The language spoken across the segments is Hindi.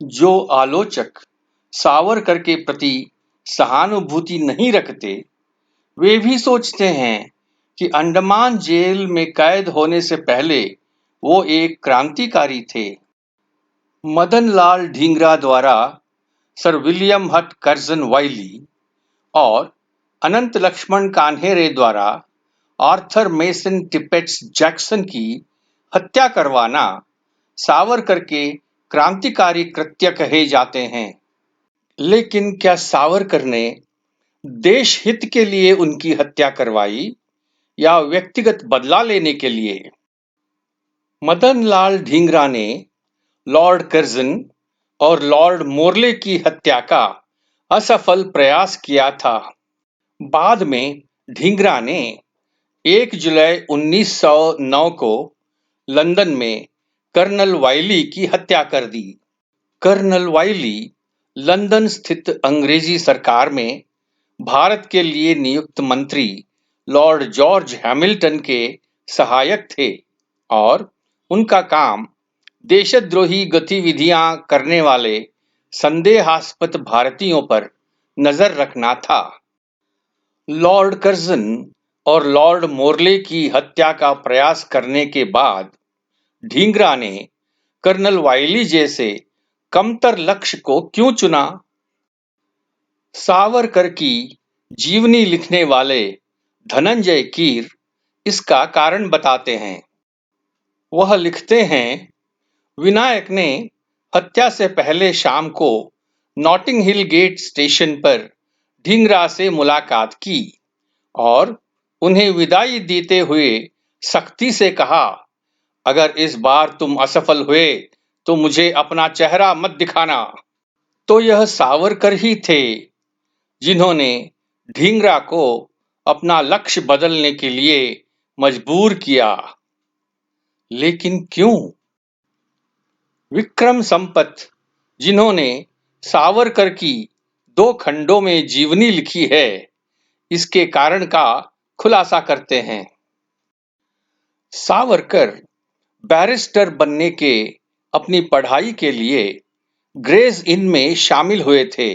जो आलोचक सावरकर के प्रति सहानुभूति नहीं रखते, वे भी सोचते हैं कि अंडमान जेल में कैद होने से पहले वो एक क्रांतिकारी थे। मदनलाल ढींगरा द्वारा सर विलियम हट कर्जन वाइली और अनंत लक्ष्मण कान्हेरे द्वारा आर्थर मेसन टिपेट्स जैक्सन की हत्या करवाना सावरकर के क्रांतिकारी कृत्य कहे जाते हैं। लेकिन क्या सावरकर ने देश हित के लिए उनकी हत्या करवाई या व्यक्तिगत बदला लेने के लिए? मदनलाल ढींगरा ने लॉर्ड कर्जन और लॉर्ड मोरले की हत्या का असफल प्रयास किया था। बाद में ढींगरा ने 1 जुलाई 1909 को लंदन में कर्नल वाइली की हत्या कर दी। कर्नल वाइली लंदन स्थित अंग्रेजी सरकार में भारत के लिए नियुक्त मंत्री लॉर्ड जॉर्ज हैमिल्टन के सहायक थे और उनका काम देशद्रोही गतिविधियां करने वाले संदेहास्पद भारतीयों पर नजर रखना था। लॉर्ड कर्जन और लॉर्ड मोरले की हत्या का प्रयास करने के बाद ढींगरा ने कर्नल वाइली जैसे कमतर लक्ष्य को क्यों चुना? सावरकर की जीवनी लिखने वाले धनंजय कीर इसका कारण बताते हैं। वह लिखते हैं, विनायक ने हत्या से पहले शाम को नॉटिंग हिल गेट स्टेशन पर ढींगरा से मुलाकात की और उन्हें विदाई देते हुए सख्ती से कहा, अगर इस बार तुम असफल हुए तो मुझे अपना चेहरा मत दिखाना। तो यह सावरकर ही थे जिन्होंने ढींगरा को अपना लक्ष्य बदलने के लिए मजबूर किया। लेकिन क्यों? विक्रम संपत, जिन्होंने सावरकर की 2 खंडों में जीवनी लिखी है, इसके कारण का खुलासा करते हैं। सावरकर बैरिस्टर बनने के अपनी पढ़ाई के लिए ग्रेज इन में शामिल हुए थे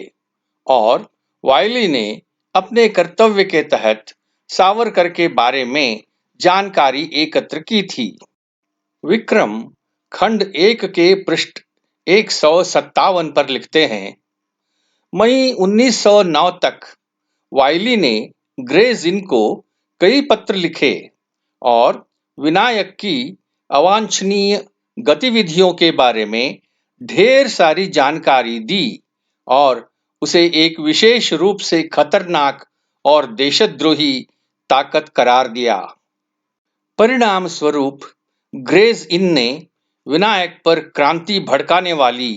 और वाइली ने अपने कर्तव्य के तहत सावरकर के बारे में जानकारी एकत्र की थी। विक्रम खंड 1 के पृष्ठ 157 पर लिखते हैं, मई 1909 तक वाइली ने ग्रेज इन को कई पत्र लिखे और विनायक की अवांछनीय गतिविधियों के बारे में ढेर सारी जानकारी दी और उसे एक विशेष रूप से खतरनाक और देशद्रोही ताकत करार दिया। परिणाम स्वरूप ग्रेज इन ने विनायक पर क्रांति भड़काने वाली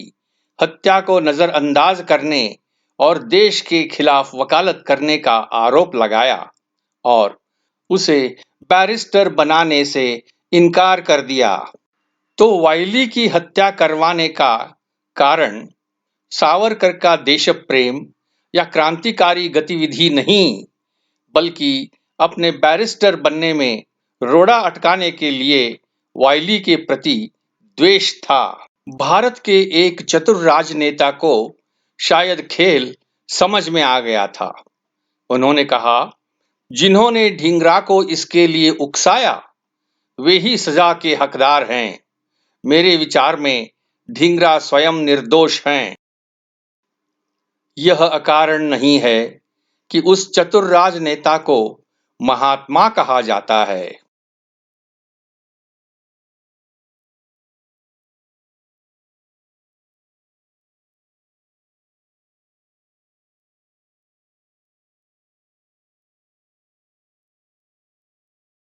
हत्या को नजरअंदाज करने और देश के खिलाफ वकालत करने का आरोप लगाया और उसे बैरिस्टर बनाने से इनकार कर दिया। तो वाइली की हत्या करवाने का कारण सावरकर का देश प्रेम या क्रांतिकारी गतिविधि नहीं, बल्कि अपने बैरिस्टर बनने में रोड़ा अटकाने के लिए वाइली के प्रति द्वेष था। भारत के एक चतुर राजनेता को शायद खेल समझ में आ गया था। उन्होंने कहा, जिन्होंने ढींगरा को इसके लिए उकसाया वे ही सजा के हकदार हैं। मेरे विचार में ढींगरा स्वयं निर्दोष हैं। यह अकारण नहीं है कि उस चतुर राजनेता को महात्मा कहा जाता है।